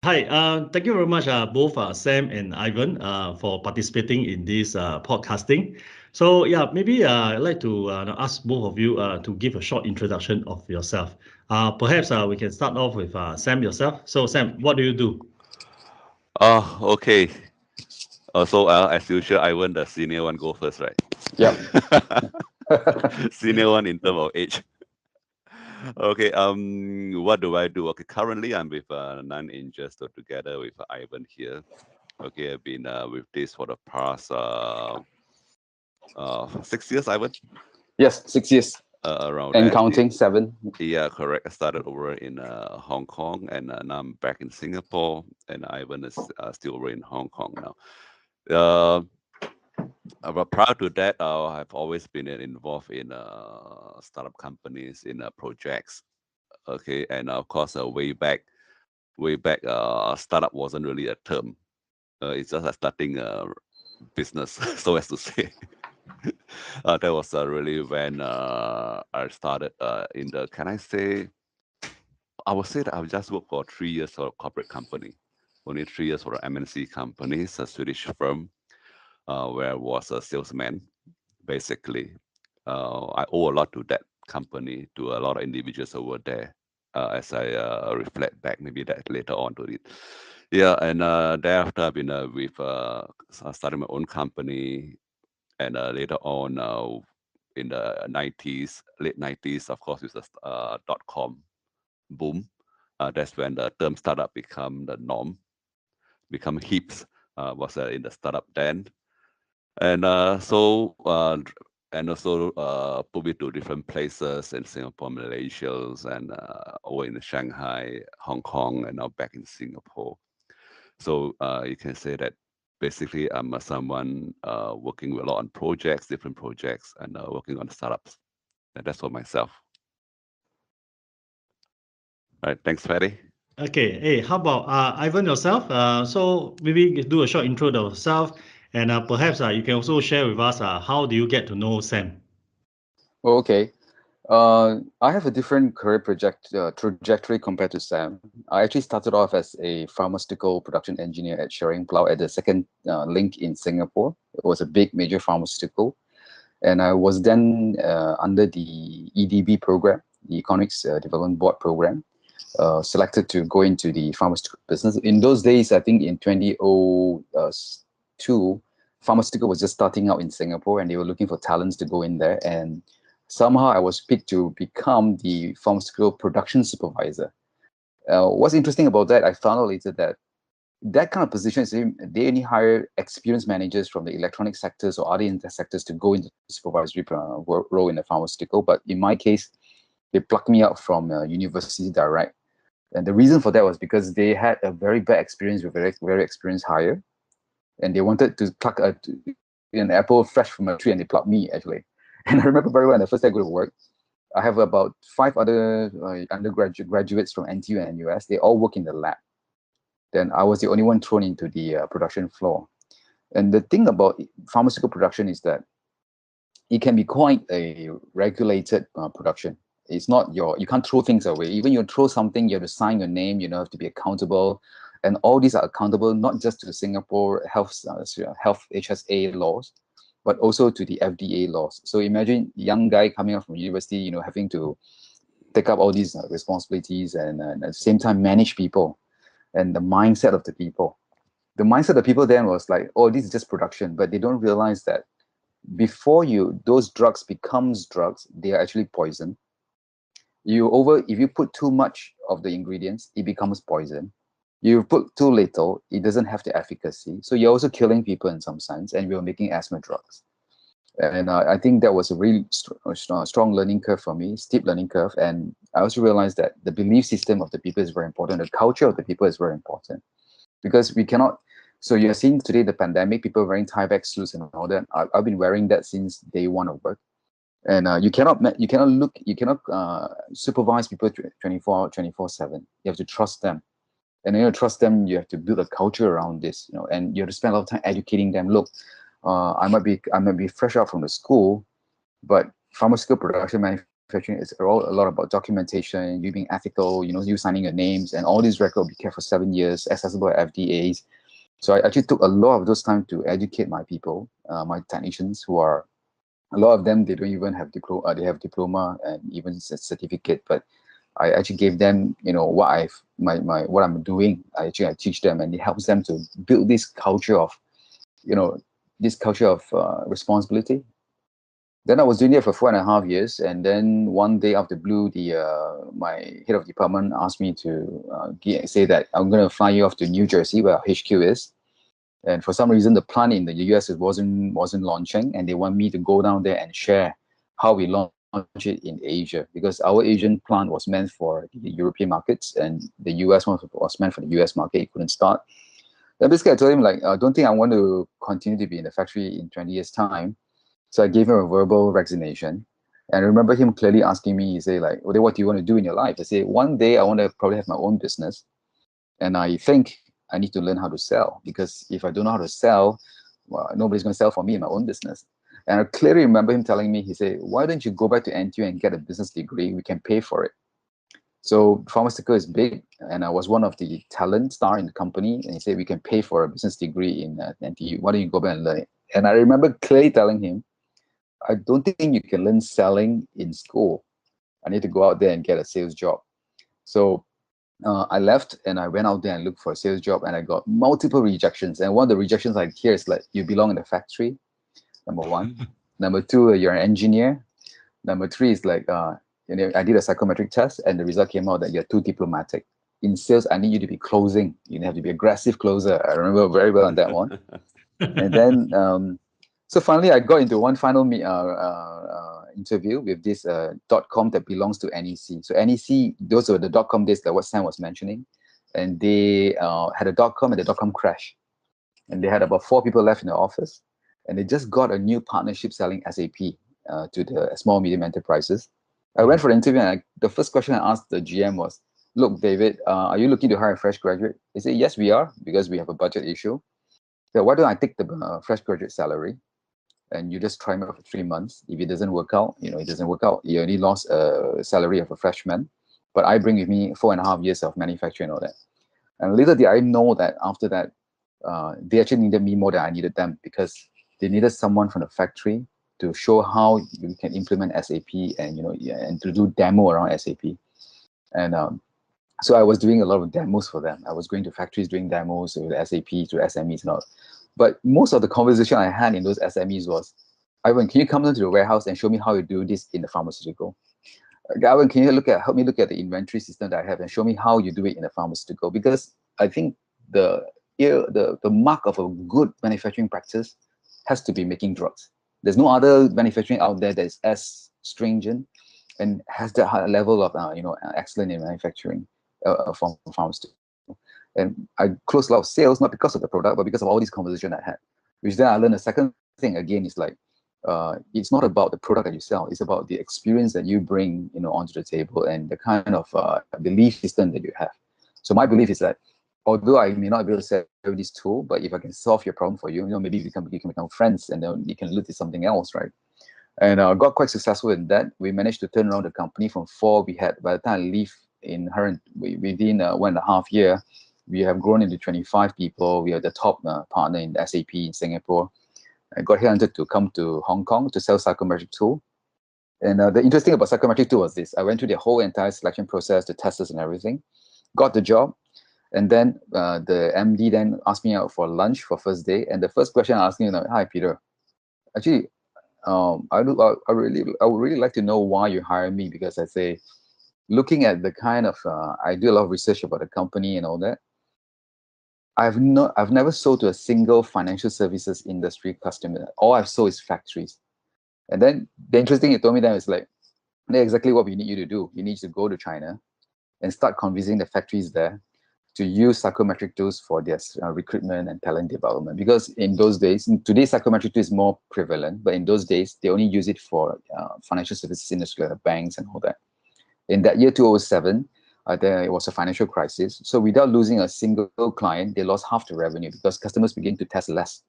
Hi, thank you very much, both Sam and Ivan, for participating in this podcasting. So yeah, maybe I'd like to ask both of you to give a short introduction of yourself. Perhaps we can start off with Sam yourself. So Sam, what do you do? Okay. As usual, Ivan, the senior one, go first, right? Yep. Senior one in terms of age. Okay. What do I do? Okay. Currently, I'm with Nine Angels, so together with Ivan here. Okay, I've been with this for the past 6 years, Ivan, Yes, 6 years around and that. counting, 7. Yeah, correct. I started over in Hong Kong, and now I'm back in Singapore, and Ivan is still over in Hong Kong now. Uh, but prior to that, I've always been involved in startup companies, in projects. Okay, and of course, way back, startup wasn't really a term. It's just like starting a business, so as to say. That was really when I started in the. Can I say? I would say that I've just worked for 3 years for a corporate company, only 3 years for an MNC company, it's a Swedish firm, where I was a salesman. Basically, I owe a lot to that company, to a lot of individuals over there. As I reflect back, maybe that later on to it. Yeah, and thereafter I've been starting my own company, and later on in the 90s, late 90s, of course, with the .com boom. That's when the term startup become the norm, become hips. Was in the startup then, and and also put me to different places in Singapore, Malaysia, and over in Shanghai, Hong Kong, and now back in Singapore. So you can say that basically I'm someone working a lot on projects, different projects, and working on startups. And that's for myself. All right, thanks, Fatty. Okay, hey, how about Ivan yourself? So maybe you do a short intro to yourself, and perhaps you can also share with us how do you get to know Sam? Okay. I have a different career trajectory compared to Sam. I actually started off as a pharmaceutical production engineer at Schering Plough at the second link in Singapore. It was a big major pharmaceutical. And I was then under the EDB program, the Economics Development Board program, selected to go into the pharmaceutical business. In those days, I think in 2002, pharmaceutical was just starting out in Singapore, and they were looking for talents to go in there. And somehow I was picked to become the pharmaceutical production supervisor. What's interesting about that, I found out later that that kind of position is they only hire experienced managers from the electronic sectors or other sectors to go into supervisory role in the pharmaceutical. But in my case, they plucked me out from university direct. And the reason for that was because they had a very bad experience with very experienced hire, and they wanted to pluck an apple fresh from a tree, and they plucked me actually. And I remember very well the first day I go to work, I have about 5 other graduates from NTU and NUS. They all work in the lab. Then I was the only one thrown into the production floor. And the thing about pharmaceutical production is that it can be quite a regulated production. It's not you can't throw things away. Even you throw something, you have to sign your name, you have to be accountable. And all these are accountable not just to the Singapore health HSA laws, but also to the FDA laws. So imagine a young guy coming out from university, having to take up all these responsibilities and at the same time manage people and the mindset of the people. The mindset of the people then was like, oh, this is just production, but they don't realize that before those drugs becomes drugs, they are actually poison. If you put too much of the ingredients, it becomes poison. You put too little, it doesn't have the efficacy. So you're also killing people in some sense, and we are making asthma drugs. And I think that was a really strong learning curve for me, steep learning curve. And I also realized that the belief system of the people is very important. The culture of the people is very important, because we cannot. So you're seeing today the pandemic, people wearing tie-back suits and all that. I've been wearing that since day one of work. And you cannot supervise people 24/7. You have to trust them. And in order to trust them, you have to build a culture around this, and you have to spend a lot of time educating them. Look, I might be fresh out from the school, but pharmaceutical production, manufacturing is a lot about documentation, you being ethical, you signing your names, and all these records will be kept for 7 years, accessible at FDAs. So I actually took a lot of those time to educate my people, my technicians, who are, a lot of them, they don't even have diploma, they have diploma and even certificate, but I actually gave them, what I'm doing. I teach them, and it helps them to build this culture of, responsibility. Then I was doing it for 4.5 years, and then one day out of the blue, my head of department asked me to say that I'm going to fly you off to New Jersey, where our HQ is. And for some reason, the plant in the US wasn't launching, and they want me to go down there and share how we launch it in Asia, because our Asian plant was meant for the European markets, and the US one was meant for the US market. It couldn't start. Then basically, I told him, like, I don't think I want to continue to be in the factory in 20 years' time. So I gave him a verbal resignation. And I remember him clearly asking me, he said, like, well, what do you want to do in your life? I say, one day I want to probably have my own business. And I think I need to learn how to sell, because if I don't know how to sell, well, nobody's going to sell for me in my own business. And I clearly remember him telling me, he said, why don't you go back to NTU and get a business degree? We can pay for it. So pharmaceutical is big, and I was one of the talent star in the company. And he said, we can pay for a business degree in NTU. Why don't you go back and learn it? And I remember clearly telling him, I don't think you can learn selling in school. I need to go out there and get a sales job. So I left, and I went out there and looked for a sales job, and I got multiple rejections. And one of the rejections I hear is like, you belong in the factory, number one. Number two, you're an engineer. Number three is like, I did a psychometric test, and the result came out that you're too diplomatic. In sales, I need you to be closing. You have to be aggressive closer. I remember very well on that one. And then, so finally, I got into one final interview with this .com that belongs to NEC. So NEC, those were the .com days that what Sam was mentioning, and they had a .com, and the .com crashed, and they had about 4 people left in the office, and they just got a new partnership selling SAP to the small medium enterprises. I went for the interview, and the first question I asked the GM was, "Look, David, are you looking to hire a fresh graduate?" He said, "Yes, we are, because we have a budget issue. So why don't I take the fresh graduate salary, and you just try me out for 3 months. If it doesn't work out, it doesn't work out. You only lost a salary of a freshman, but I bring with me 4.5 years of manufacturing and all that." And little did I know that after that, they actually needed me more than I needed them, because they needed someone from the factory to show how you can implement SAP, and and to do demo around SAP. And so I was doing a lot of demos for them. I was going to factories doing demos with SAP to SMEs and all. But most of the conversation I had in those SMEs was, "Ivan, can you come down to the warehouse and show me how you do this in the pharmaceutical? Ivan, can you help me look at the inventory system that I have and show me how you do it in the pharmaceutical?" Because I think the mark of a good manufacturing practice has to be making drugs. There's no other manufacturing out there that is as stringent and has that high level of excellent in manufacturing from pharmaceutical. And I closed a lot of sales, not because of the product, but because of all these conversations I had. Which then I learned a second thing again is like, it's not about the product that you sell, it's about the experience that you bring onto the table, and the kind of belief system that you have. So my belief is that, although I may not be able to sell this tool, but if I can solve your problem for you, maybe we can become friends, and then you can look at something else, right? And got quite successful in that. We managed to turn around the company from 4 we had. By the time I leave in within 1.5 years, we have grown into 25 people. We are the top partner in the SAP in Singapore. I got headhunted to come to Hong Kong to sell psychometric tool. And the interesting about psychometric tool was this. I went through the whole entire selection process, the testers and everything, got the job. And then the MD then asked me out for lunch for first day. And the first question I asked him, "Hi, Peter. Actually, I would really like to know why you hire me," because I say, looking at the kind of I do a lot of research about the company and all that. I've never sold to a single financial services industry customer. All I've sold is factories. And then the interesting thing he told me then is like, that's exactly what we need you to do. You need to go to China and start convincing the factories there to use psychometric tools for their recruitment and talent development. Because in those days, today psychometric tool is more prevalent, but in those days, they only use it for financial services industry, like banks and all that. In that year 2007, there was a financial crisis. So without losing a single client, they lost half the revenue because customers began to test less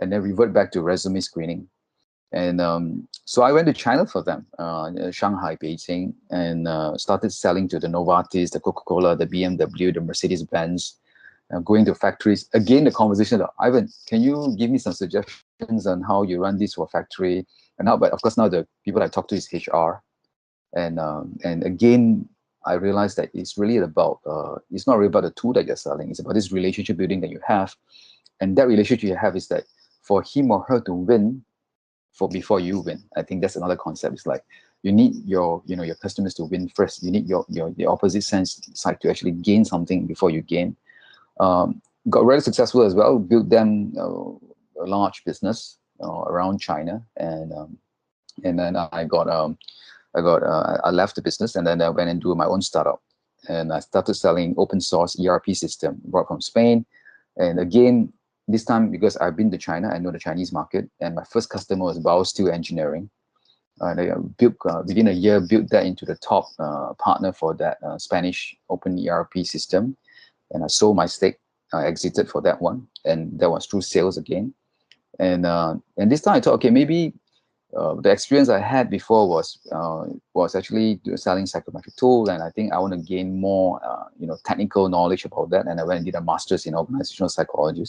and then revert back to resume screening. And so I went to China for them, Shanghai, Beijing, and started selling to the Novartis, the Coca-Cola, the BMW, the Mercedes-Benz, going to factories. Again, the conversation of, Ivan, can you give me some suggestions on how you run this for factory? And now, but of course, now the people I talk to is HR. And again, I realized that it's really about, it's not really about the tool that you're selling. It's about this relationship building that you have. And that relationship you have is that for him or her to win, before you win. I think that's another concept. It's like you need your customers to win first. You need the opposite sense side to actually gain something before you gain. Got really successful as well. Built them a large business around China, and then I left the business, and then I went and do my own startup, and I started selling open source ERP system brought from Spain, and again, this time because I've been to China, I know the Chinese market, and my first customer was Bao Steel Engineering. They built within a year, built that into the top partner for that Spanish open ERP system, and I sold my stake. I exited for that one, and that was through sales again. And this time I thought, okay, maybe the experience I had before was actually selling psychometric tool, and I think I want to gain more technical knowledge about that. And I went and did a master's in organizational psychology.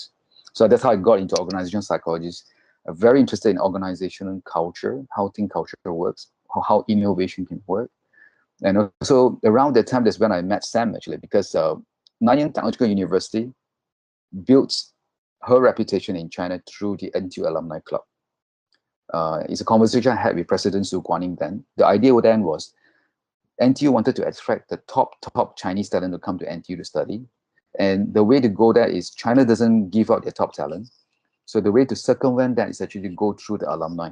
So that's how I got into organizational psychology. I'm very interested in organizational culture, how think culture works, how innovation can work. And also around that time, that's when I met Sam, actually, because Nanyang Technological University built her reputation in China through the NTU Alumni Club. It's a conversation I had with President Su Guaning then. The idea then was NTU wanted to attract the top Chinese talent to come to NTU to study. And the way to go there is China doesn't give out their top talent. So the way to circumvent that is actually to go through the alumni.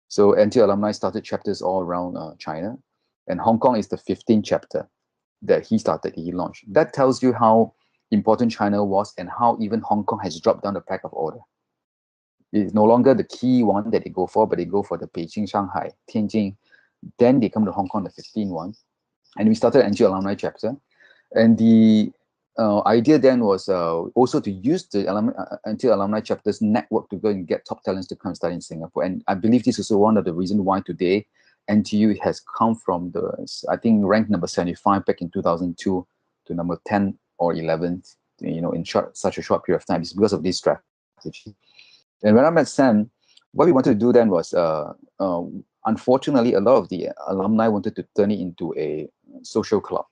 So NTU alumni started chapters all around China. And Hong Kong is the 15th chapter that he launched. That tells you how important China was and how even Hong Kong has dropped down the peg of order. It's no longer the key one that they go for, but they go for the Beijing, Shanghai, Tianjin. Then they come to Hong Kong, the 15th one. And we started NTU alumni chapter. And the idea then was also to use the NTU alumni chapter's network to go and get top talents to come study in Singapore. And I believe this is also one of the reasons why today NTU has come from I think ranked number 75 back in 2002 to number 10 or 11th, in such a short period of time. It's because of this strategy. And when I met Sam, what we wanted to do then was, unfortunately, a lot of the alumni wanted to turn it into a social club.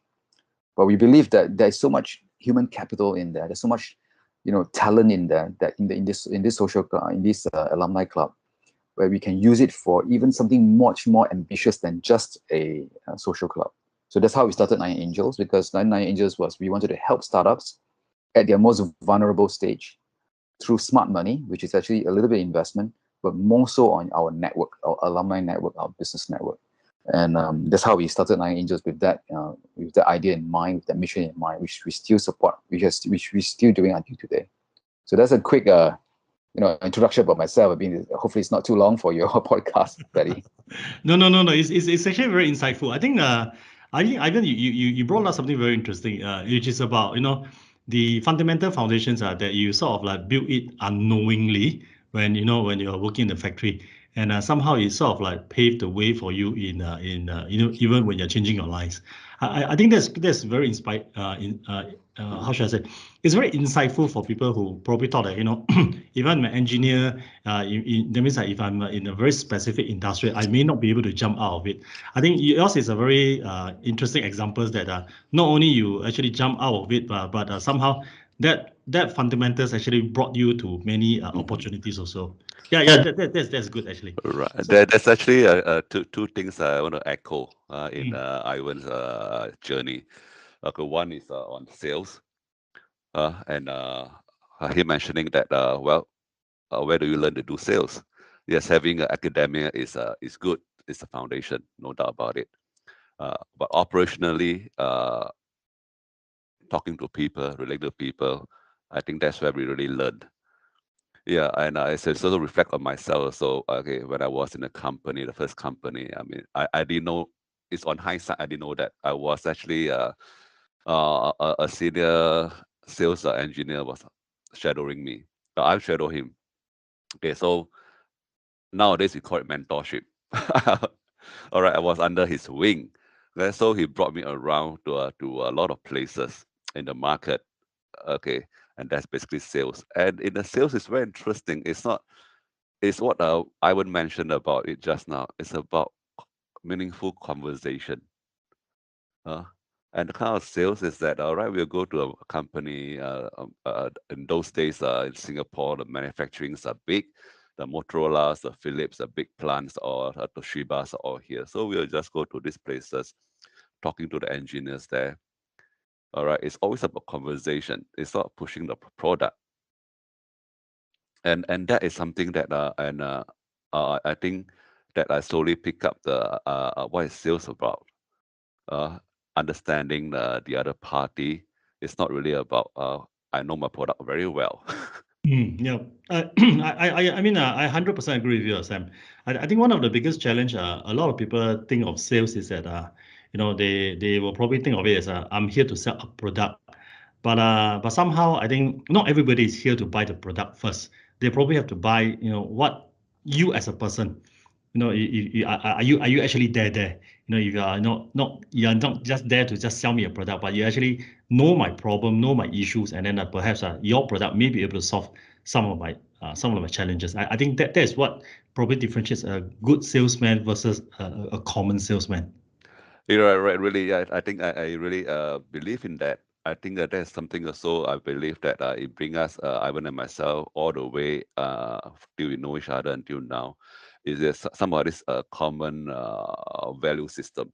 But we believe that there's so much human capital in there. There's so much, talent in there that in this social club, in this alumni club, where we can use it for even something much more ambitious than just a social club. So that's how we started Nine Angels, because Nine Angels we wanted to help startups at their most vulnerable stage through smart money, which is actually a little bit investment, but more so on our network, our alumni network, our business network. And that's how we started Nine Angels, with that idea in mind, with that mission in mind, which we still support, which we're still doing until today. So that's a quick introduction about myself. Hopefully it's not too long for your podcast, Betty. No. It's actually very insightful. I think Ivan, you brought up something very interesting, which is about the fundamental foundations are that you sort of like build it unknowingly when you're working in the factory, and somehow it sort of like paved the way for you in even when you're changing your lives. I think that's very inspired. How should I say? It's very insightful for people who probably thought that if I'm an engineer, that means that if I'm in a very specific industry, I may not be able to jump out of it. I think yours is a very interesting examples that not only you actually jump out of it, but somehow that fundamentals actually brought you to many opportunities also. Yeah, that's good actually. Right. There's actually two things I want to echo in Ivan's journey. Okay, one is on sales, and him mentioning that where do you learn to do sales? Yes, having academia is good. It's a foundation, no doubt about it. But operationally, talking to people, relating to people, I think that's where we really learned. Yeah, and I sort of reflect on myself. So, okay, when I was in a company, the first company, I mean, I didn't know, it's on hindsight, I didn't know that I was actually a senior sales engineer was shadowing me. I shadow him. Okay, so Nowadays we call it mentorship. All right, I was under his wing. So he brought me around to a lot of places in the market. Okay, and that's basically sales. And in the sales, it's very interesting. It's what Ivan mentioned about it just now. It's about meaningful conversation. Uh, and the kind of sales is that, all right, we'll go to a company. In those days, in Singapore, the manufacturings are big. The Motorola's, the Philips, the big plants, or Toshiba's are all here. So we'll just go to these places, talking to the engineers there. All right, it's always about conversation. It's not pushing the product. And that is something that I think that I slowly pick up the what is sales about. Understanding the other party. It's not really about I know my product very well. Yeah, I mean, I 100% agree with you, Sam. I think one of the biggest challenge a lot of people think of sales is that they will probably think of it as I'm here to sell a product, but somehow I think not everybody is here to buy the product first. They probably have to buy what you as a person, are you actually there? If you are not you're not just there to just sell me a product, but you actually know my problem, know my issues, and then perhaps your product may be able to solve some of my challenges. I think that is what probably differentiates a good salesman versus a common salesman. You're right, really. Yeah, I think I really believe in that. I think that that's something also I believe that it brings us, Ivan and myself, all the way till we know each other until now. Is there some of this common value system?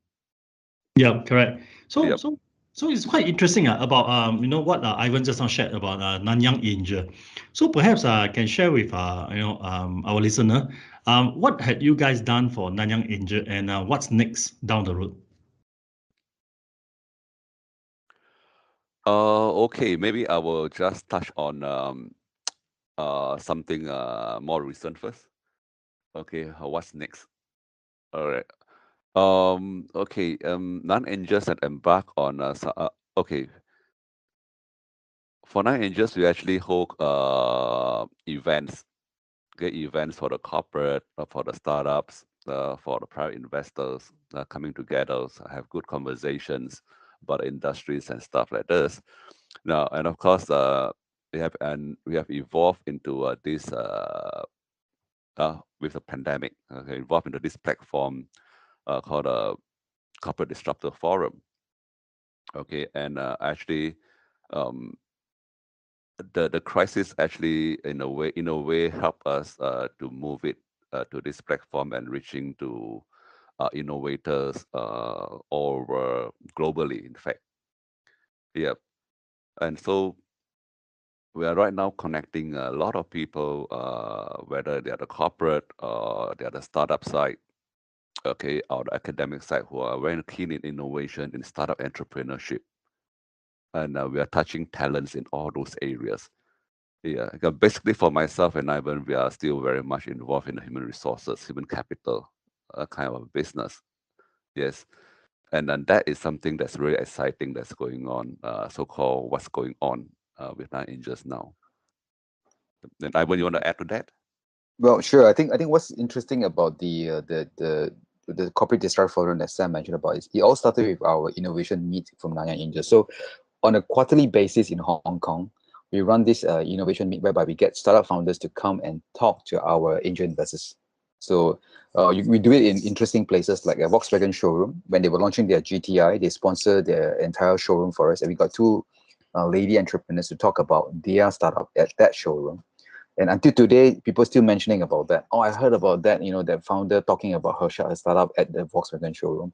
Yeah, correct. So Yep. so so it's quite interesting about what Ivan just now shared about Nanyang Angel. So perhaps I can share with our listener what had you guys done for Nanyang Angel, and what's next down the road. Okay, maybe I will just touch on something more recent first. Okay, what's next? All right. Okay. Nine Angels that embark on okay. For Nine Angels, we actually hold events. Okay, events for the corporate, for the startups, for the private investors coming together, so have good conversations about industries and stuff like this. Now, and of course, we have evolved into this with the pandemic. Okay, evolved into this platform called a Corporate Disruptor Forum. Okay, and actually, um, the crisis actually in a way help us to move it to this platform and reaching to innovators all over globally. In fact, yeah, and so we are right now connecting a lot of people, whether they are the corporate or they are the startup side, okay, or the academic side, who are very keen in innovation in startup entrepreneurship, and we are touching talents in all those areas. Yeah, basically for myself and Ivan, we are still very much involved in the human resources, human capital kind of business. Yes, and then that is something that's really exciting that's going on, so-called what's going on with Nine Angels now. Then Ivan, you want to add to that? Well, sure. I think what's interesting about the corporate disrupt forum that Sam mentioned about is it all started with our innovation meet from Nanyang Angel. So on a quarterly basis in Hong Kong, we run this innovation meet whereby we get startup founders to come and talk to our angel investors. So we do it in interesting places like a Volkswagen showroom. When they were launching their GTI, they sponsor their entire showroom for us, and we got two lady entrepreneurs to talk about their startup at that showroom. And until today, people still mentioning about that. Oh, I heard about that, that founder talking about her startup at the Volkswagen showroom.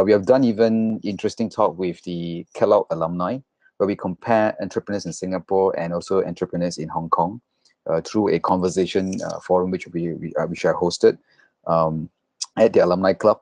We have done even interesting talk with the Kellogg alumni, where we compare entrepreneurs in Singapore and also entrepreneurs in Hong Kong through a conversation forum which which I hosted at the alumni club.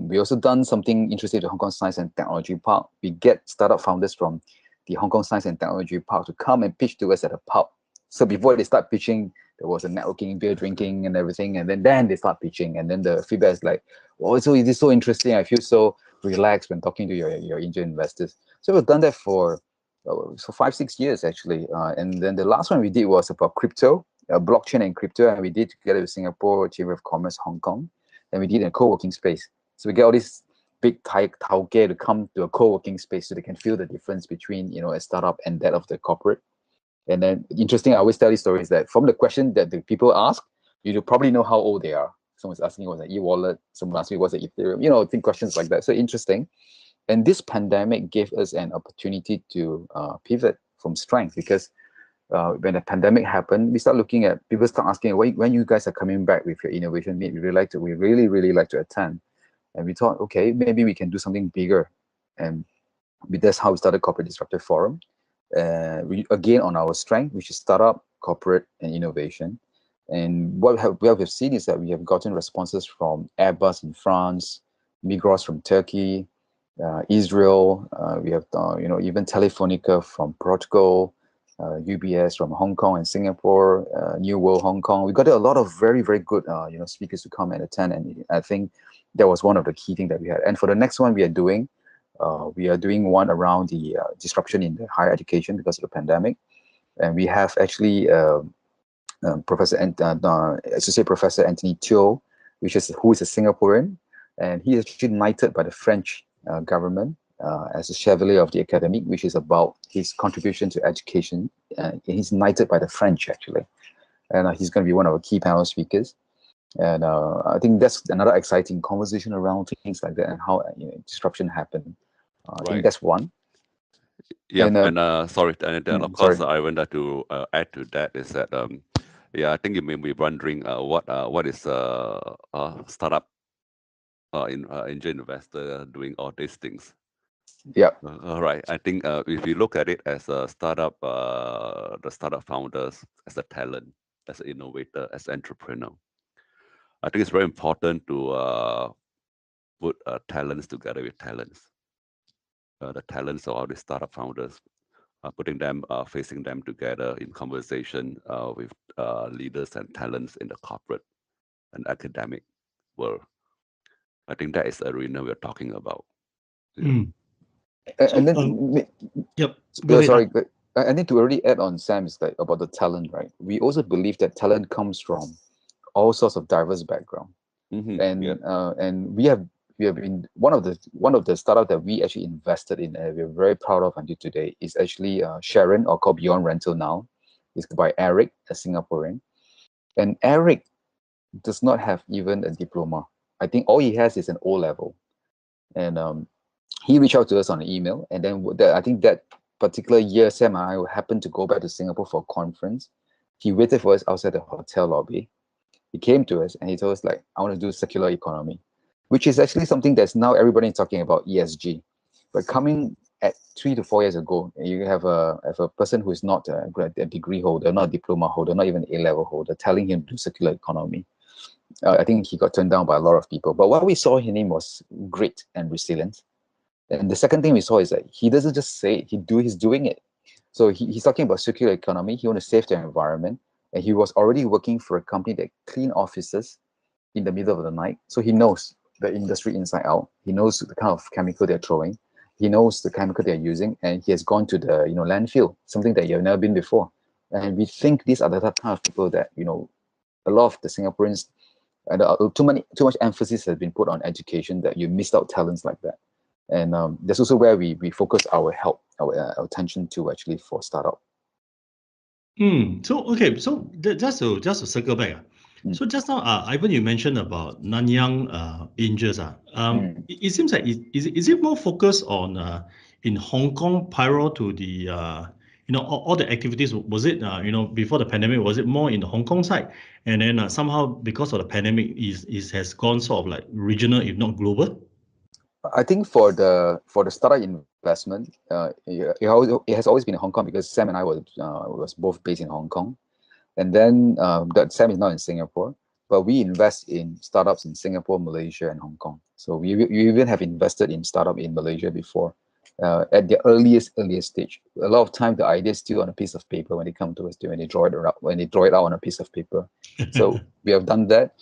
We also done something interesting at the Hong Kong Science and Technology Park. We get startup founders from the Hong Kong Science and Technology Park to come and pitch to us at a pub. So before they start pitching, there was a networking, beer drinking, and everything, and then they start pitching, and then the feedback is like, "Oh, so it is so interesting. I feel so relaxed when talking to your angel investors." So we've done that for 5-6 years actually, and then the last one we did was about crypto. blockchain and crypto, and we did together with Singapore Chamber of Commerce, Hong Kong, and we did in a co-working space. So we get all these big tauke to come to a co-working space so they can feel the difference between, you know, a startup and that of the corporate. And then interesting, I always tell these stories that from the question that the people ask, you probably know how old they are. Someone's asking what's an e-wallet, someone asked me what's an Ethereum, you know, think questions like that. So interesting. And this pandemic gave us an opportunity to pivot from strength, because when the pandemic happened, we start looking at, people start asking, when you guys are coming back with your innovation meet, we really like to attend. And we thought, okay, maybe we can do something bigger. And that's how we started Corporate Disruptive Forum. We again on our strength, which is startup, corporate, and innovation. And what we've seen is that we have gotten responses from Airbus in France, Migros from Turkey, Israel. We have you know, even Telefonica from Portugal, UBS from Hong Kong and Singapore, New World Hong Kong. We got a lot of very good you know, speakers to come and attend, and I think that was one of the key things that we had. And for the next one we are doing one around the disruption in the higher education because of the pandemic, and we have actually Associate Professor Anthony Teo, who is a Singaporean, and he is actually knighted by the French government as a Chevalier of the Academy, which is about his contribution to education. He's knighted by the French, actually, and he's going to be one of our key panel speakers. And I think that's another exciting conversation around things like that and how, you know, disruption happened. I think that's one. Yeah, and sorry, and then of course sorry. I wanted to add to that is that yeah, I think you may be wondering what is startup angel investor doing all these things. Yeah. All right. I think if you look at it as a startup, the startup founders, as a talent, as an innovator, as an entrepreneur, I think it's very important to put talents together with talents. The talents of all the startup founders, putting them, facing them together in conversation with leaders and talents in the corporate and academic world. I think that is the arena we're talking about. Yeah. And then, yep. Go ahead. Sorry, I need to already add on, Sam, is like about the talent, right? We also believe that talent comes from all sorts of diverse background, and we have been one of the startup that we actually invested in, and we're very proud of until today, is actually Sharon, or called Beyond Rental now. It's by Eric, a Singaporean, and Eric does not have even a diploma. I think all he has is an O level, and he reached out to us on an email, and then I think that particular year, Sam and I happened to go back to Singapore for a conference. He waited for us outside the hotel lobby. He came to us and he told us, like, I want to do circular economy, which is actually something that's now everybody talking about, ESG. But coming at 3 to 4 years ago, you have a person who is not a degree holder, not a diploma holder, not even an A-level holder, telling him to do circular economy. I think he got turned down by a lot of people. But what we saw in him was grit and resilience. And the second thing we saw is that he doesn't just say it, he's doing it. So he's talking about circular economy. He wants to save the environment. And he was already working for a company that clean offices in the middle of the night. So he knows the industry inside out. He knows the kind of chemical they're throwing. He knows the chemical they're using. And he has gone to the landfill, something that you've never been before. And we think these are the kind of people that, a lot of the Singaporeans, too much emphasis has been put on education that you missed out talents like that. And that's also where we focus our attention to actually for startup. So okay, so just to circle back. So just now, Ivan, you mentioned about Nanyang Angels. It seems like is it more focused on in Hong Kong prior to the all the activities? Was it before the pandemic? Was it more in the Hong Kong side, and then somehow because of the pandemic, is has gone sort of like regional, if not global? I think for the startup investment, it has always been in Hong Kong, because Sam and I was both based in Hong Kong, and then that Sam is now in Singapore. But we invest in startups in Singapore, Malaysia, and Hong Kong. So we even have invested in startup in Malaysia before, at the earliest stage. A lot of time the idea is still on a piece of paper when they come to us, when they draw it out on a piece of paper. So we have done that.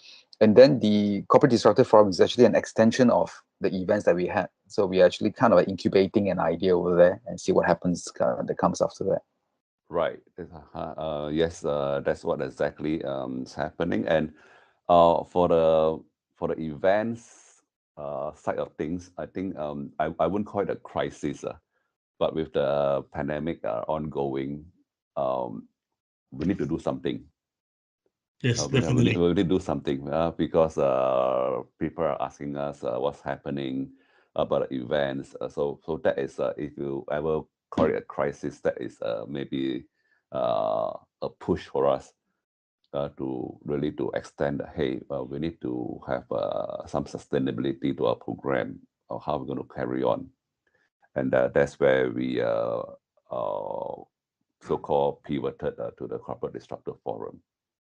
And then the Corporate Disruptive Forum is actually an extension of the events that we had. So we're actually kind of incubating an idea over there and see what happens that comes after that. Right. Yes, that's what exactly is happening. And for the events side of things, I think I wouldn't call it a crisis, but with the pandemic ongoing, um, we need to do something. Yes, We definitely. need to do something because people are asking us what's happening about the events. So that is, if you ever call it a crisis, that is maybe a push for us to really to extend. Hey, we need to have some sustainability to our program, or how we're going to carry on, and that's where we so-called pivoted to the Corporate Disruptor Forum.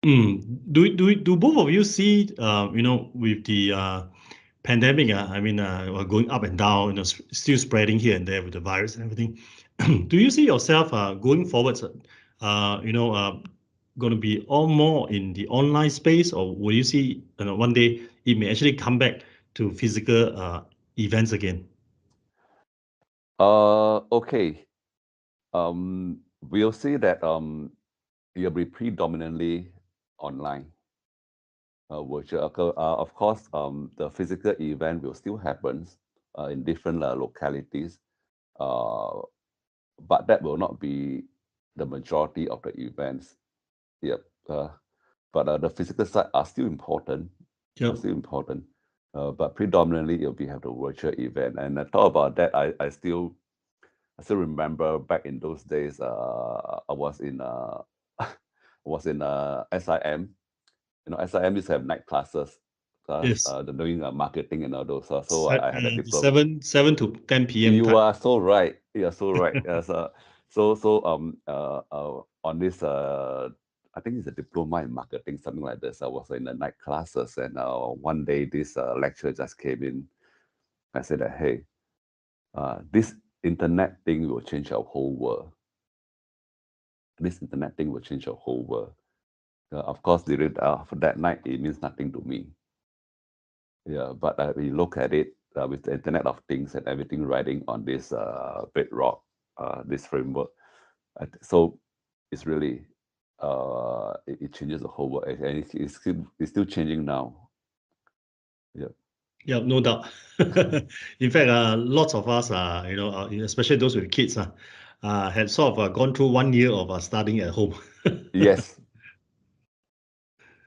Do both of you see, with the pandemic, I mean, we're going up and down, still spreading here and there with the virus and everything. Do you see yourself going forward, going to be all more in the online space, or will you see, one day it may actually come back to physical events again? Okay. We'll see that it'll be predominantly online. Virtual. Of course, the physical event will still happen in different localities, but that will not be the majority of the events. Yep. But the physical side are still important. Yep. Are still important. But predominantly, it'll be have the virtual event. And I thought about that. I still remember back in those days. I was in SIM. SIM used to have night classes, Yes. doing marketing and all those. So I had a diploma. 7 to 10 p.m. You time. are so right. You are so right. On this I think it's a diploma in marketing, something like this. I was in the night classes, and one day this lecturer just came in. I said that, hey, this internet thing will change our whole world. This internet thing will change our whole world. Of course, for that night, it means nothing to me. Yeah, but we look at it with the Internet of Things and everything riding on this bedrock, this framework. So it's really it changes the whole world, and it's still changing now. Yeah. Yeah, no doubt. In fact, lots of us, especially those with kids, had sort of gone through 1 year of studying at home. Yes.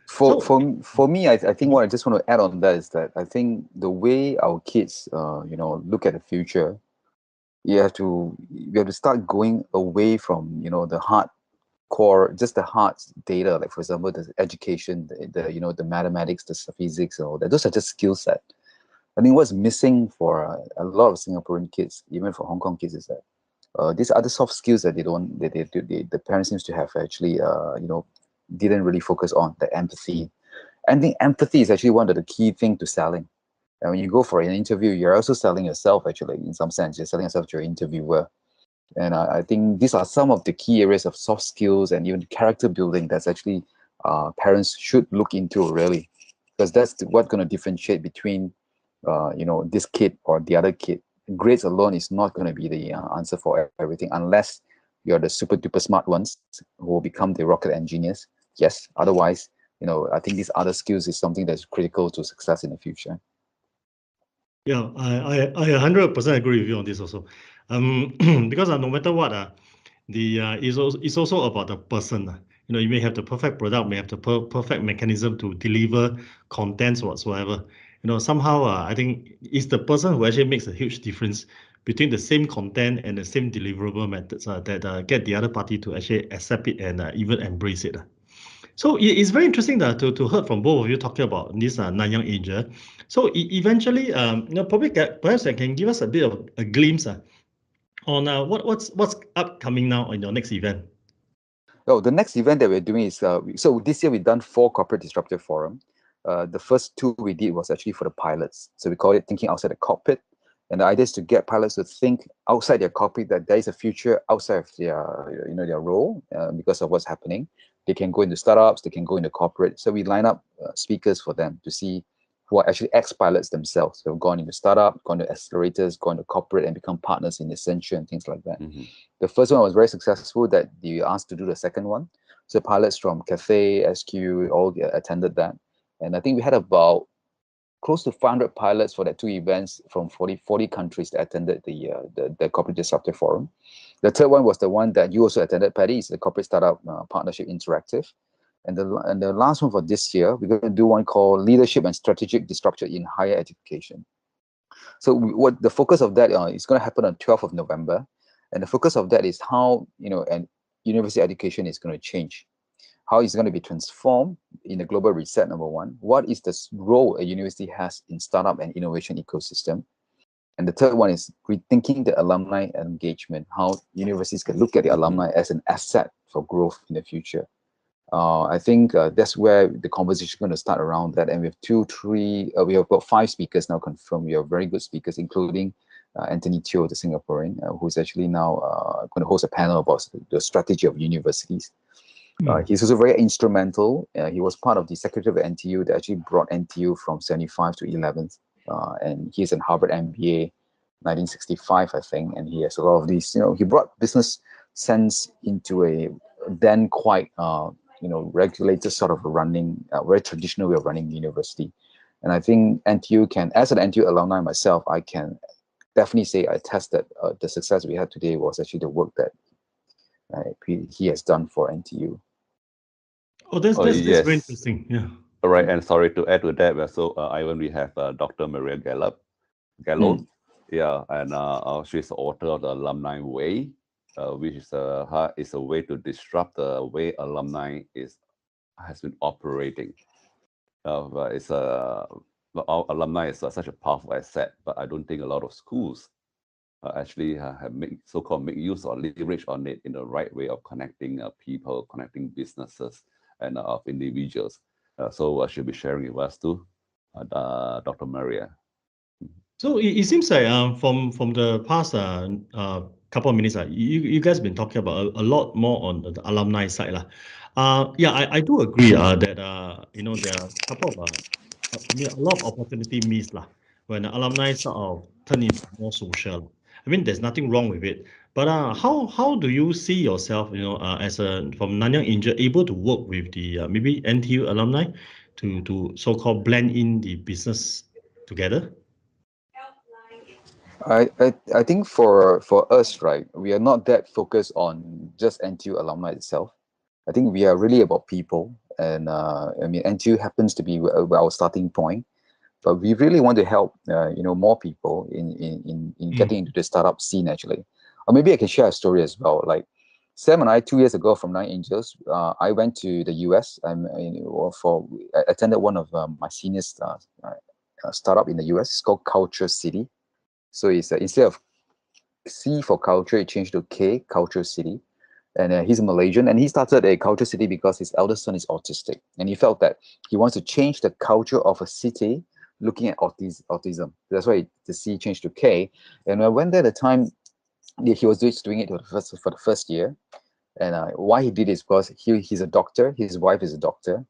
For So, for me, I think what I just want to add on that is that I think the way our kids, look at the future, we have to start going away from the hard core, just the hard data, like for example the education, the mathematics, the physics, and all that. Those are just skill set. I think what's missing for a lot of Singaporean kids, even for Hong Kong kids, is that these other soft skills that the parents seems to have actually didn't really focus on, the empathy. I think empathy is actually one of the key things to selling. And when you go for an interview, you're also selling yourself, actually, in some sense. You're selling yourself to your interviewer. And I think these are some of the key areas of soft skills and even character building that's actually parents should look into, really, because that's what's going to differentiate between, this kid or the other kid. Grades alone is not going to be the answer for everything, unless you're the super duper smart ones who will become the rocket engineers. Yes. Otherwise, I think these other skills is something that's critical to success in the future. yeah, I 100% agree with you on this also. Because no matter what, it's also about the person. You may have the perfect product, may have the perfect mechanism to deliver contents whatsoever. Somehow, I think it's the person who actually makes a huge difference between the same content and the same deliverable methods that get the other party to actually accept it and even embrace it. So it's very interesting to hear from both of you talking about this Nanyang Asia. So eventually, probably perhaps I can give us a bit of a glimpse on what's upcoming now on your next event. Oh, the next event that we're doing is so this year we've done 4 corporate disruptive forum. The first 2 we did was actually for the pilots. So we call it thinking outside the cockpit. And the idea is to get pilots to think outside their cockpit, that there is a future outside of their role because of what's happening. They can go into startups, they can go into corporate. So we line up speakers for them to see who are actually ex-pilots themselves, who have gone into startup, gone to accelerators, gone to corporate, and become partners in Accenture and things like that. The first one was very successful. That they asked to do the second one. So pilots from Cathay, SQ, all attended that, and I think we had about close to 500 pilots for that 2 events from 40 countries that attended the Corporate Disruptive Forum. The third one was the one that you also attended, Patty. It's the Corporate Startup Partnership Interactive. And the last one for this year, we're going to do one called Leadership and Strategic Disruption in Higher Education. So what the focus of that is going to happen on 12th of November. And the focus of that is how, and university education is going to change. How it's going to be transformed in the global reset, number one. What is the role a university has in startup and innovation ecosystem? And the third one is rethinking the alumni engagement, how universities can look at the alumni as an asset for growth in the future. I think that's where the conversation is going to start around that. And we have we have about 5 speakers now confirmed. We have very good speakers, including Anthony Teo, the Singaporean, who's actually now going to host a panel about the strategy of universities. He's also very instrumental. He was part of the secretary of NTU that actually brought NTU from 75 to 11th. And he's in Harvard MBA, 1965, I think. And he has a lot of these, he brought business sense into a then quite, regulated sort of running, very traditional way of running the university. And I think NTU can, as an NTU alumni myself, I can definitely say I attest that the success we had today was actually the work that he has done for NTU. Oh, that's yes. very interesting. Yeah. All right, and sorry to add to that. So, Ivan, we have Dr. Maria Gallo. Yeah, and she's the author of the Alumni Way, which is a way to disrupt the way alumni has been operating. Our alumni is such a powerful asset, but I don't think a lot of schools actually have so-called make use or leverage on it in the right way of connecting people, connecting businesses, and of individuals. So she'll be sharing with us too, Dr. Maria. So it seems like from the past couple of minutes, you guys have been talking about a lot more on the alumni side. Yeah, I do agree that there are a couple of a lot of opportunity missed when the alumni sort of turn into more social. I mean, there's nothing wrong with it. But how do you see yourself, as from Nanyang Angel, able to work with the maybe NTU alumni to so-called blend in the business together? I think for us, right, we are not that focused on just NTU alumni itself. I think we are really about people, and I mean NTU happens to be our starting point, but we really want to help more people in getting into the startup scene actually. Or maybe I can share a story as well. Like Sam and I, 2 years ago from Nine Angels, I went to the US. I attended one of my seniors startup in the US. It's called Culture City. So it's instead of C for culture, it changed to K, Culture City. And he's a Malaysian, and he started a Culture City because his eldest son is autistic. And he felt that he wants to change the culture of a city looking at autism. That's why the C changed to K. And I went there at the time, he was just doing it for the first year. And why he did it is because he's a doctor, his wife is a doctor.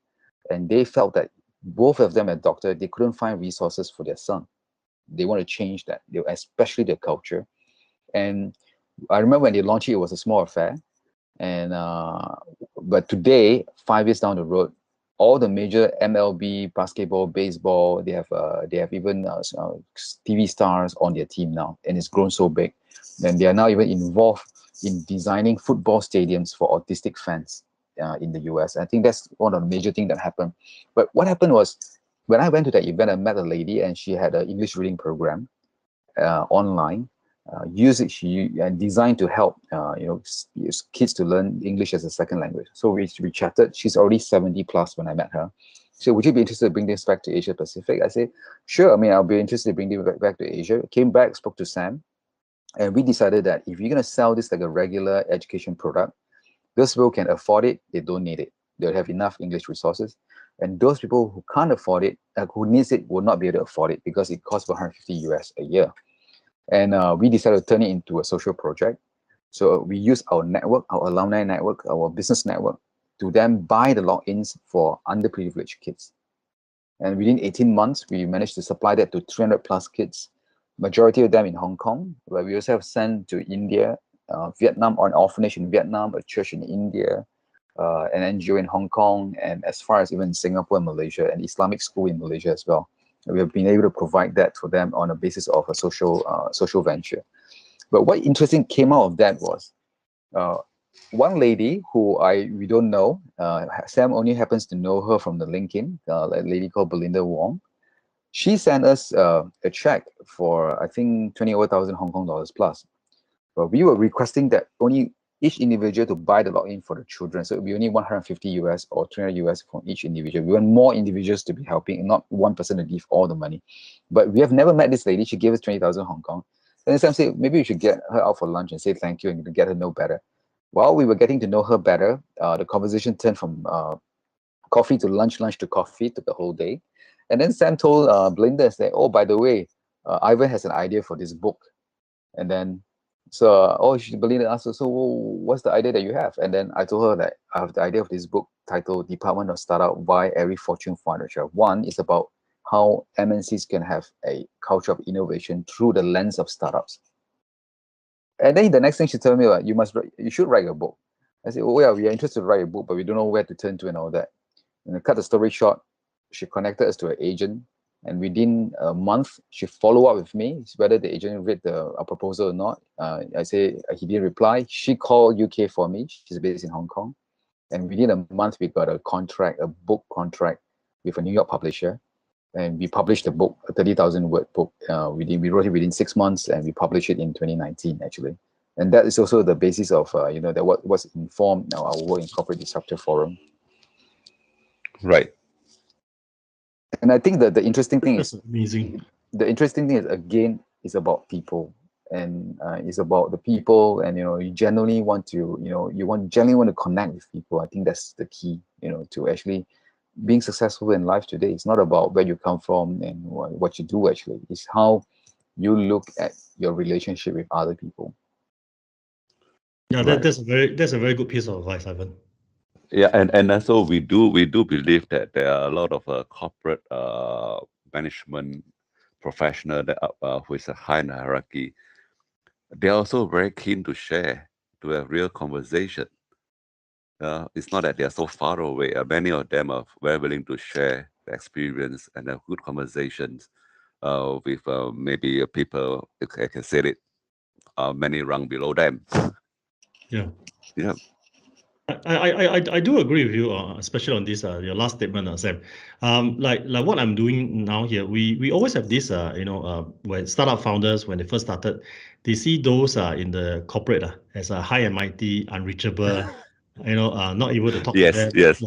And they felt that both of them are doctor, they couldn't find resources for their son. They want to change that, especially their culture. And I remember when they launched it, it was a small affair. And but today, 5 years down the road, all the major MLB, basketball, baseball, they have even TV stars on their team now, and it's grown so big. And they are now even involved in designing football stadiums for autistic fans in the US. I think that's one of the major things that happened. But what happened was, when I went to that event, I met a lady, and she had an English reading program online, designed to help kids to learn English as a second language. So we chatted. She's already 70 plus when I met her. So would you be interested to bring this back to Asia Pacific? I said, sure. I mean, I'll be interested to bring it back to Asia. Came back, spoke to Sam, and we decided that if you're going to sell this like a regular education product, those people can afford it, they don't need it. They'll have enough English resources. And those people who can't afford it, who needs it, will not be able to afford it because it costs 150 US a year. And we decided to turn it into a social project. So we use our network, our alumni network, our business network, to then buy the logins for underprivileged kids. And within 18 months, we managed to supply that to 300 plus kids, majority of them in Hong Kong, where we also have sent to India, Vietnam, or an orphanage in Vietnam, a church in India, an NGO in Hong Kong, and as far as even Singapore and Malaysia, an Islamic school in Malaysia as well. We have been able to provide that for them on a basis of a social venture. But what interesting came out of that was one lady who we don't know. Sam only happens to know her from the LinkedIn, a lady called Belinda Wong. She sent us a check for, I think, 20,000 Hong Kong dollars plus. But we were requesting that only each individual to buy the login for the children. So it would be only 150 US or 300 US from each individual. We want more individuals to be helping and not one person to give all the money. But we have never met this lady. She gave us 20,000 Hong Kong. And then Sam said, maybe we should get her out for lunch and say thank you and to get her to know better. While we were getting to know her better, the conversation turned from coffee to lunch to coffee, took the whole day. And then Sam told Belinda, said, oh, by the way, Ivan has an idea for this book. And then, Belinda asked her, so what's the idea that you have? And then I told her that I have the idea of this book titled Department of Startup, Why Every Fortune 500 Share. One is about how MNCs can have a culture of innovation through the lens of startups. And then the next thing she told me, you should write a book. I said, oh yeah, we are interested to write a book, but we don't know where to turn to and all that. And to cut the story short, she connected us to an agent. And within a month, she followed up with me, whether the agent read a proposal or not. I say he didn't reply. She called UK for me. She's based in Hong Kong. And within a month, we got a book contract with a New York publisher. And we published the book, a 30,000 word book. We wrote it within 6 months, and we published it in 2019, actually. And that is also the basis of, that what was informed our work in Corporate Disruptor Forum. Right. And I think that the interesting thing That's is amazing. The interesting thing is, again, it's about people, and it's about the people, and you genuinely want to genuinely want to connect with people. I think that's the key, to actually being successful in life today. It's not about where you come from and what you do. Actually, it's how you look at your relationship with other people. Yeah, Right. that's a very good piece of advice, Ivan. Yeah, and also we do believe that there are a lot of corporate management professional that who is a high in hierarchy. They're also very keen to share, to have real conversation. It's not that they're so far away. Many of them are very willing to share the experience and have good conversations with maybe people, I can say it, many rung below them. Yeah. Yeah. I do agree with you, especially on this your last statement, Sam. Like what I'm doing now here, we always have this when startup founders, when they first started, they see those in the corporate as a high and mighty, unreachable, not able to talk to them, Yes.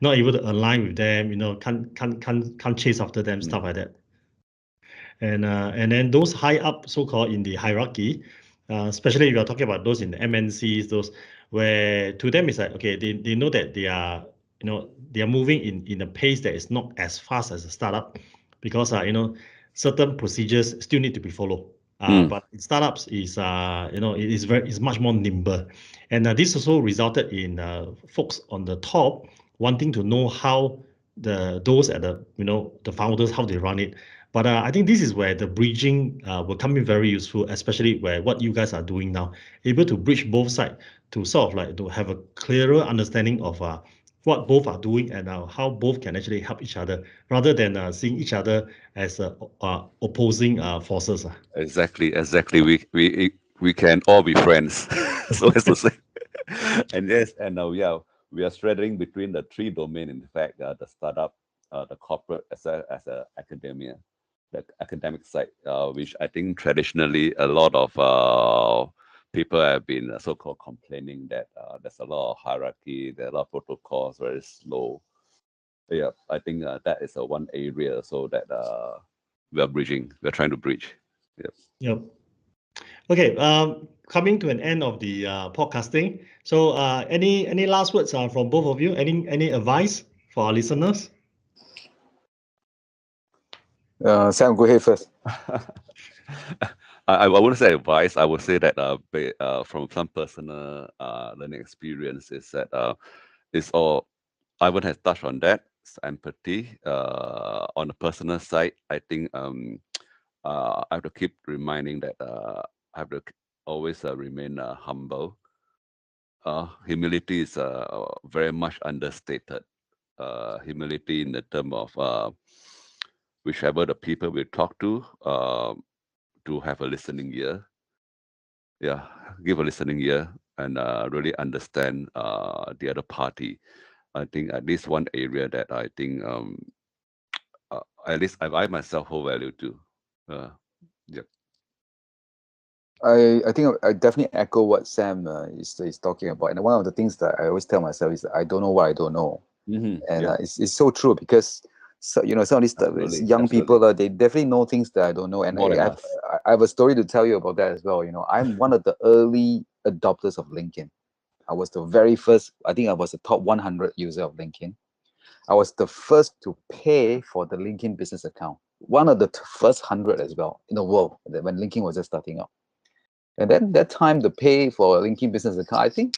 not able to align with them, can't chase after them, stuff like that. And then those high up, so-called in the hierarchy, especially if you're talking about those in the MNCs, those where to them it's like, okay, they know that they are moving in a pace that is not as fast as a startup, because certain procedures still need to be followed. But in startups is it is much more nimble, and this also resulted in folks on the top wanting to know how those at the founders, how they run it. But I think this is where the bridging will come in very useful, especially where what you guys are doing now, able to bridge both sides to sort of like to have a clearer understanding of what both are doing and how both can actually help each other, rather than seeing each other as opposing forces. Exactly. We can all be friends, so as to say. And yes, and we are straddling between the three domain. In fact, the startup, the corporate, as a academia, the academic side, which I think traditionally a lot of people have been so-called complaining that there's a lot of hierarchy, there are a lot of protocols, very slow. Yeah, I think that is one area so that we're trying to bridge. Yep. Okay. Coming to an end of the podcasting. So, any last words from both of you? Any advice for our listeners? Sam, go ahead first. I wouldn't say advice. I would say that from some personal learning experience is that it's all Ivan has touched on that. empathy. On the personal side, I think I have to keep reminding that I have to always remain humble. Humility is very much understated. Humility in the term of whichever the people we talk to have a listening ear. Yeah, give a listening ear and really understand the other party. I think at least one area that I think at least I myself hold value to. Yeah. I think I definitely echo what Sam is talking about. And one of the things that I always tell myself is that I don't know what I don't know. And Yeah. it's so true because some of these Absolutely, young people, absolutely. they definitely know things that I don't know. And More than I us. have a story to tell you about that as well. I'm one of the early adopters of LinkedIn. I was the very first, I think I was the top 100 user of LinkedIn. I was the first to pay for the LinkedIn business account. One of the first 100 as well in the world when LinkedIn was just starting up. And then that time to pay for a LinkedIn business account, I think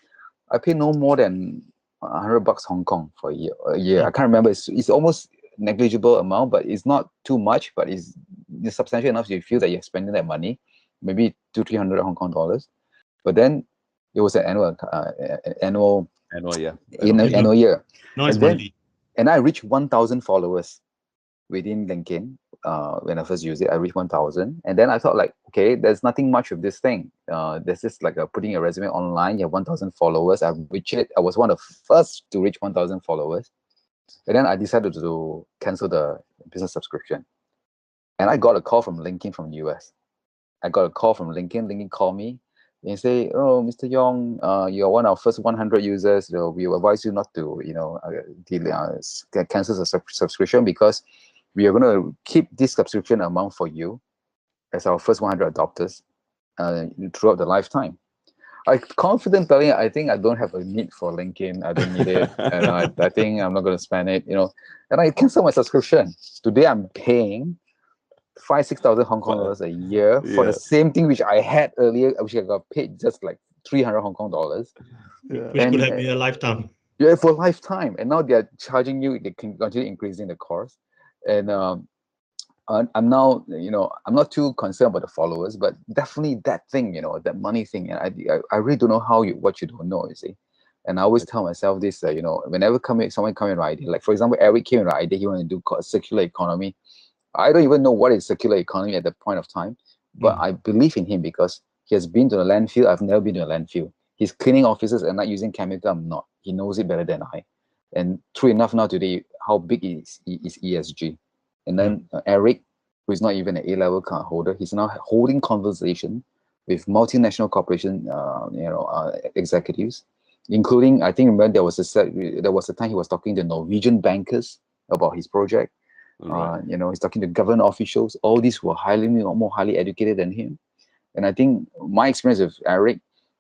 I paid no more than $100 Hong Kong for a year. I can't remember. It's almost negligible amount, but it's not too much, but it's substantial enough so you feel that you're spending that money, maybe 200-300 Hong Kong dollars. But then it was an annual Yeah. annual year. No, it's And then monthly. and I reached 1,000 followers within LinkedIn. When I first used it, I reached 1,000, and then I thought like, okay, there's nothing much of this thing. There's just like putting a resume online. You have 1,000 followers. I reached it. I was one of the first to reach 1,000 followers, and then I decided to cancel the business subscription. And I got a call from LinkedIn from the US. I got a call from LinkedIn. LinkedIn called me and say, "Oh, Mr. Yong, you're one of our first 100 users. We advise you not to, cancel the subscription because we are going to keep this subscription amount for you as our first 100 adopters throughout the lifetime." I confident telling you, I think I don't have a need for LinkedIn. I don't need it. And I think I'm not going to spend it, And I cancel my subscription. Today I'm paying 5,000-6,000 Hong Kong dollars a year for the same thing which I had earlier, which I got paid just like 300 Hong Kong dollars. Which could have been a lifetime. Yeah, for a lifetime. And now they're charging you, they can continue increasing the cost. And I'm now, I'm not too concerned about the followers, but definitely that thing, that money thing. And I really don't know what you don't know, you see. And I always tell myself this, whenever someone come in with an idea, like for example, Eric came with an idea he wanted to do called circular economy. I don't even know what is circular economy at that point of time, but I believe in him because he has been to the landfill. I've never been to a landfill. He's cleaning offices and not using chemical. I'm not. He knows it better than I. And true enough, now today, how big is ESG? And then Eric, who is not even an A-level card holder, he's now holding conversation with multinational corporation, executives, including, I think, remember there was a time he was talking to Norwegian bankers about his project. He's talking to government officials. All these were more highly educated than him. And I think my experience with Eric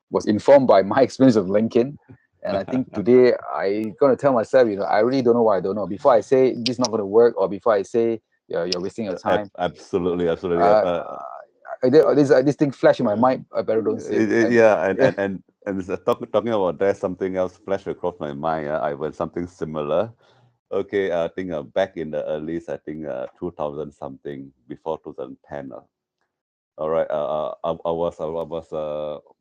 was informed by my experience of LinkedIn. And I think today I'm going to tell myself, I really don't know what I don't know. Before I say this is not going to work, or before I say you're wasting your time. Absolutely. This thing flash in my mind. I better don't say it. And talking about that, something else flashed across my mind. I went something similar. Okay, I think back in the early, I think 2000 something, before 2010. All right, I was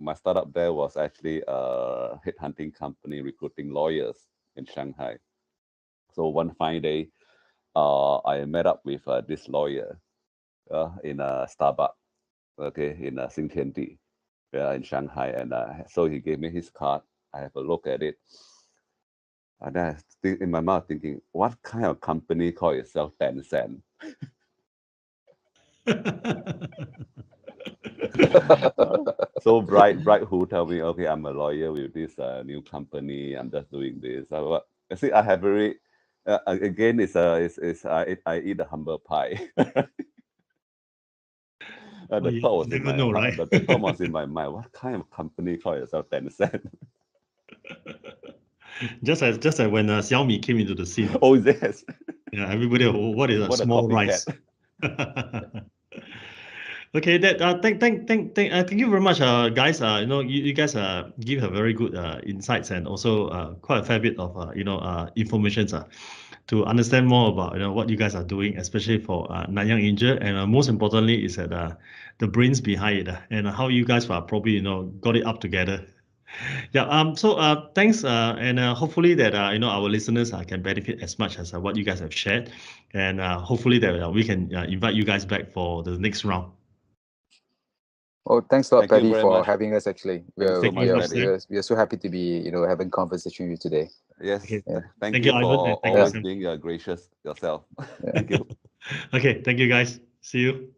my startup there was actually a headhunting company recruiting lawyers in Shanghai. So one fine day, I met up with this lawyer in a Starbucks, okay, in Xintiandi, in Shanghai, and so he gave me his card. I have a look at it. And then I in my mouth thinking, what kind of company call itself Tencent? So bright who tell me, okay, I'm a lawyer with this new company. I'm just doing this. I see, I have very again. I eat a humble pie. The thought was in my know, heart, right? but the thought was in my mind. What kind of company call itself Tencent? Just as when Xiaomi came into the scene. Oh yes. Yeah, everybody. What is a small rice? Okay, thank you very much, guys. You guys give a very good insights and also quite a fair bit of information. to understand more about what you guys are doing, especially for Nanyang Angel, and most importantly is that the brains behind it and how you guys are probably got it up together. Yeah. So thanks, and hopefully that our listeners can benefit as much as what you guys have shared, and hopefully that we can invite you guys back for the next round. Oh, thanks a lot, Thank you Paddy, very for much. having us. Actually, Thank you so much, Paddy. we are so happy to be having conversation with you today. Yes. Okay. Yeah. Thank Thank you you, for Ivan, and thank you, always Sam. being gracious yourself. Yeah. Thank you. Okay, thank you guys. See you.